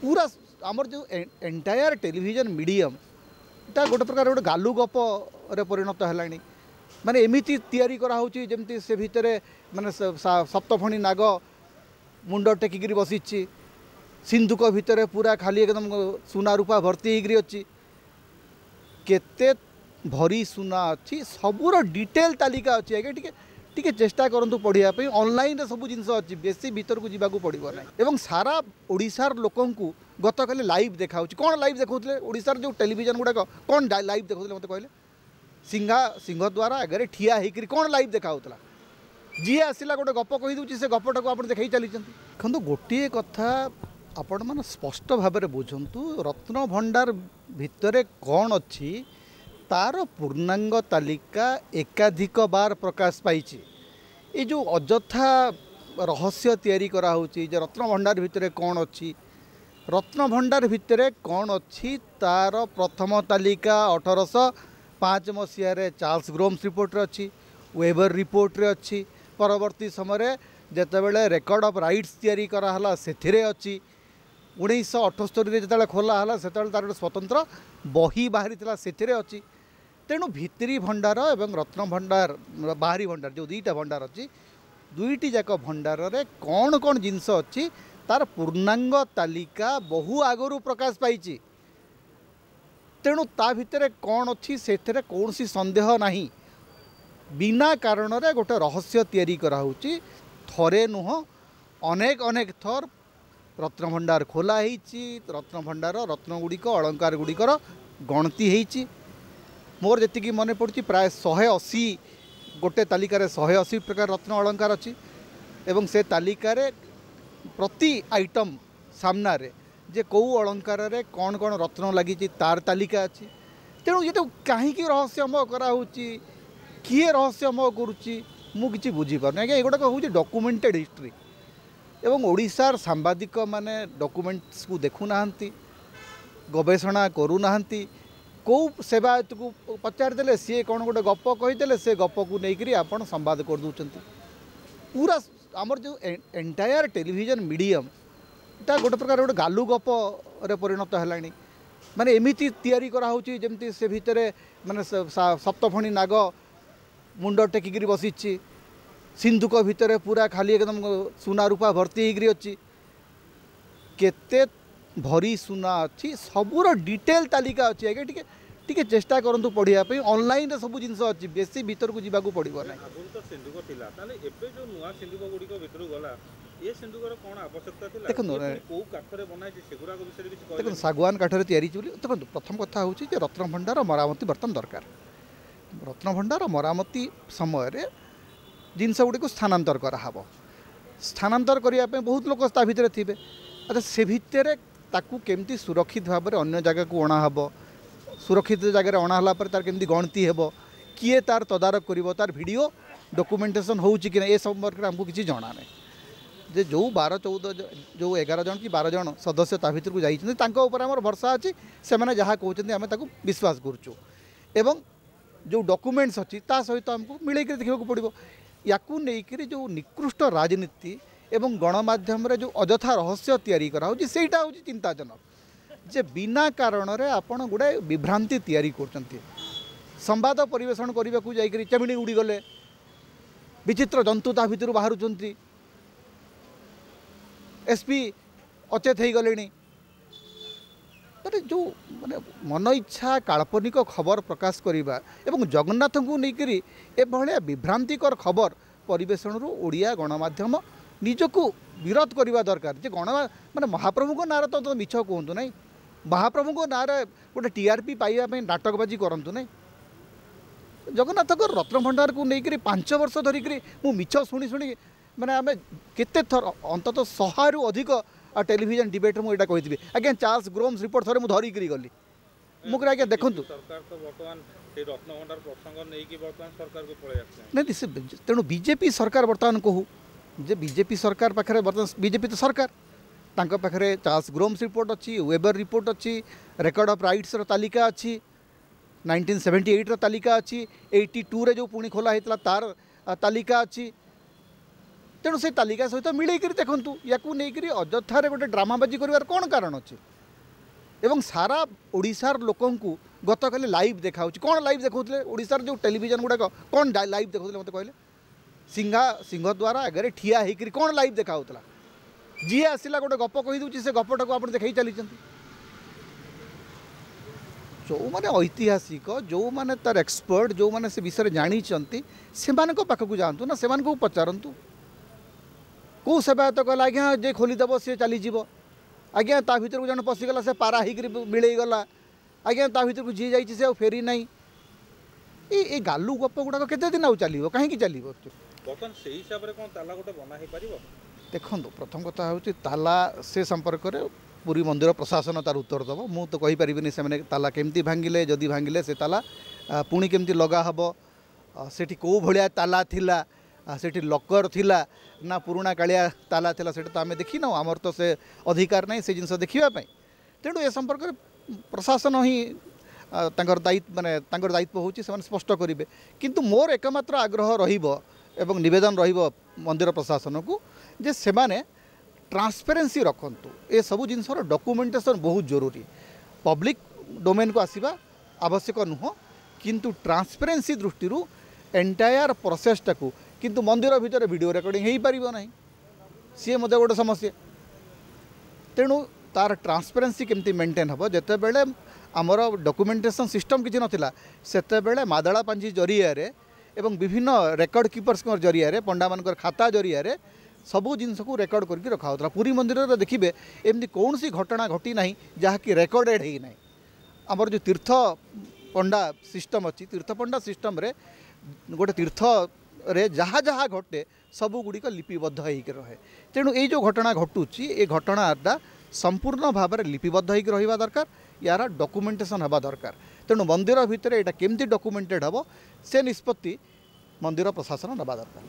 पूरा आमर जो एंटायर टेलीविजन मीडियम ता गोटे प्रकार गोटे गालू गप रे परिणत है माने एमिति तैयारी करा होची जेमती से भितर माने सप्तफणी नाग मुंड टेकिकी बसीची सिंधुक भितर पूरा खाली एकदम सुना रूपा भर्ती होकर अच्छी केते भरी सुना अच्छी सबूर डिटेल तालिका अच्छी आगे टी चेष्टा करूँ पढ़ाई ऑनलाइन सब जिन अच्छी बेसी भीतर को जावाक पड़ो ना एवं सारा ओडिशार लोकों को गत काली लाइव देखा कौन लाइव देखते ओडिशार जो टेलीविजन गुड़ाक कौन लाइव देखते मत कहले सिंह द्वारा आगे ठिया होकर कौन लाइव देखा जी आसला गोटे गप कहीदे से गपटा को आप देखा चली देखो गोटे कथा आपण मैंने स्पष्ट भाव में बुझंतु रत्न भंडार भितर कौन अच्छी तार पूर्णांग तालिका एकाधिक बार प्रकाश पाई ये जो अजथा रहस्य तैयारी करा होची जे रत्न भंडार भितर कौन अच्छी रत्न भंडार भितर कौन अच्छी तार प्रथम तालिका 1805 मसीह चार्ल्स ग्रोम्स रिपोर्ट अच्छी वेबर रिपोर्ट रे अच्छी परवर्ती समय जेतेबेले रेकर्ड ऑफ राइट्स तैयारी कराला से अच्छी 1978 जो खोला से तार स्वतंत्र बही बाहरी से अच्छी तेणु भितरी भंडार एवं रत्न भंडार बाहरी भंडार जो दुईटा भंडार अच्छी दुईटी जाक भंडार रे कौन कौन जिनस अच्छी तार पूर्णांग तालिका बहु आगु प्रकाश पाई तेणु ता भितर कौन अच्छी से कौन सी संदेह नहीं बिना कारण रे गोटे रहस्य तैयारी करा होची थरे नुह अनेक अनेक थर रत्न भंडार खोला होती रत्न भंडार रत्न गुड़िक अलंकार गुड़िकर गणति होती मोर जी मन पड़ी प्राय 180 गोटे तालिकार 180 प्रकार रत्न अलंकार अच्छी एवं से तालिकार प्रति आइटम सामना रे जे कौ अलंकार रे कौन कौन रत्न लगी तार तालिका अच्छी तेणु ये तो कहीं रहस्यमय कराऊँगी किए रहस्यमय करुच्ची मुझे बुझीपार आज्ञा एगुड़ाक हूँ डॉक्यूमेंटेड हिस्ट्री एवं ओडिशार सांबादिक माने डॉक्यूमेंट्स को देखुना गवेषणा करूना कौ सेवायत को पचारिदेले सी कौन गोटे गप कहीदेले से गप को लेकर आप संवाद कर दूँ पूरा आमर जो एंटायर टेलीविजन मीडियम ता गोटे प्रकार गोटे गालू गप रे परिणत है माने एमिति तैयारी करा होची जेमती से भितर माने सप्तफणी नाग मुंड टेकिकी बसीची सिंधुक भितर पूरा खाली एकदम सुना रूपा भर्ती होकर अच्छी केते भरी सुना अच्छी सबूर डिटेल तालिका अच्छी आगे टी चेष्टा करूँ पढ़ाई ऑनलाइन सब जिन अच्छी बेसी भीतर को जावाक पड़ो ना देखो सागवान काठर तैयारी देखो प्रथम कथा हूँ रत्न भंडार मरामती बर्तमान दरकार रत्न भंडार मरामती समय जिनस गुड़ी स्थानांतर कराहब स्थानांतर करने बहुत लोग भितर थे अच्छा से भितर ताकू केमती सुरक्षित भाव में अन्य जगह को अणाहब सुरक्षित जगह अणाला तार केमती गणति हेब किए तार तदारक कर तार वीडियो डॉक्यूमेंटेशन होची कि ए संपर्क में आमको किसी जना ना जे जो 12-14 जो 11 जन कि 12 जन सदस्य ता भितर को जाइए भरसा अच्छी से मैंने जहाँ कहते आम विश्वास करुचु एवं जो डॉक्यूमेंट्स अच्छी ता सहित आमको मिलैक देखा पड़ो याकू लेकर जो निकृष्ट राजनीति एवं गणमाध्यम रे जो अजथा रहस्य तैयारी करा होची सेटा होची चिंताजनक जे बिना कारण रे आपण गुडे विभ्रांति तैयारी करचंती संवाद परिवेषण करने को जाइकरी चेमिणी उड़ी गले विचित्र जंतु ता भितर बाहरुचंती एसपी अचेत हो गले जो माने मन इच्छा काल्पनिक खबर प्रकाश करवा एवं जगन्नाथ को लेकर एभलिया विभ्रांतिकर खबर परिवेषण ओडिया गणमाध्यम निजको विरोध करवा दरकार जे गण माने महाप्रभु नाँ तो मिछ कहतु ना महाप्रभु नाँ गोटे टीआरपी पाइबा नाटकबाजी करतु ना जगन्नाथ रत्न भंडार को लेकर 5 वर्ष धरिक मु मिछ शुणी शुणी माने आम केते थर अंतत 100 रु अधिक टेलीविजन डिबेट मुझे कही आज्ञा चार्ल्स ग्रोम्स रिपोर्ट थे मुझे धरिकी गली मुझे आज्ञा देखूँ नहीं तेणु बीजेपी सरकार बर्तमान कहू जे बीजेपी सरकार पाखे बर्तमान बीजेपी तो सरकार तांको पाखे चार्ल्स ग्रोम्स रिपोर्ट अच्छी वेबर रिपोर्ट अच्छी रेकर्ड ऑफ राइट्स तालिका अच्छी 1978 तालिका अच्छी 82 रे जो पुणी खोला होता तार तालिका अच्छी तेणु से तालिका सहित मिलैकरी देखूँ या नहीं अଯଥାରେ गोटे ड्रामाबाजी कर कौन कारण अच्छे एवं सारा ओडिशार लोकंकु गत काली लाइव देखा कौन लाइव देखते ओडिशार जो टेलीविजन गुड़ाक कौन लाइव देखते मत कहले सिंह द्वारा आगे ठिया होकर कौन लाइव देखा जी आसला गोटे गप कहीदे से गपटा को आप देखी चली जो मैंने ऐतिहासिक जो मैंने तार एक्सपर्ट जो मैंने से विषय जानी से पाखक जातु ना से पचारतु कौ सेवायत कहला आज्ञा जे खोलीदेव सी चलीज आज्ञा ता भर को जन पशिगला से पारा हो मिलैगला आज्ञा ता भर को जी जाइए से फेरी ना ये गालू गप गुड़ाक केते दिन आउ चलो कहीं चलो देखो प्रथम कथा हूँ ताला से संपर्क में पुरी मंदिर प्रशासन तार उत्तर दब मु तो कहीपरि से ताला केमती भांगिले जदि भांगिले से ताला पुणी केमती लगा हम सेठी कौ भलिया ताला थिला सेठी लकर थिला ना पुराणा कालिया ताला थिला सेटा तो आम देखी ना आमर तो से अधिकार नहीं से जिनस देखापी तेणु ए संपर्क में प्रशासन ही दायित्व माने दायित्व होची से स्पष्ट करेंगे किंतु मोर एकमात्र आग्रह रहिबो एवं निवेदन रहिबो मंदिर प्रशासन को जे से माने ट्रांसपेरेंसी रखंतु ए सबु जिनसर डॉक्यूमेंटेशन बहुत जरूरी पब्लिक डोमेन को आसीबा आवश्यक नुह किंतु ट्रांसपेरेंसी दृष्टि एंटायर प्रोसेसटा को किंतु मंदिर भितर वीडियो रिकॉर्डिंग हो पार ना सी मत गोटे समस्या तेणु तार ट्रांसपेरेंसी केमती मेंटेन हम जिते बड़े आमर डॉक्यूमेंटेशन सिस्टम किसी नाला सेते बेले मादला पांजी जरिया एवं विभिन्न रेकर्ड कीपर्स जरिया पंडा मान खाता जरिया सबू जिनस को रेकर्ड करके रखा होता पुरी मंदिर देखिए एमती कौन सी घटना घटी ना जहाँकि रेकर्डेड है ना आमर जो तीर्थ पंडा सिस्टम अच्छी तीर्थ पंडा सिस्टम रे गोटे तीर्थ रे जहाँ जहाँ घटे सबू गुड़िक लिपिबद्ध होकर रहे तेणु ये जो घटना घटुची ये घटनाटा संपूर्ण भाव में लिपिबद्ध होकर रहा दरकार यार डॉक्यूमेंटेशन हवा दरकार तेणु मंदिर भितर यहाँ केमती डॉक्यूमेंटेड हम से निष्पत्ति मंदिर प्रशासन नवा दरकार।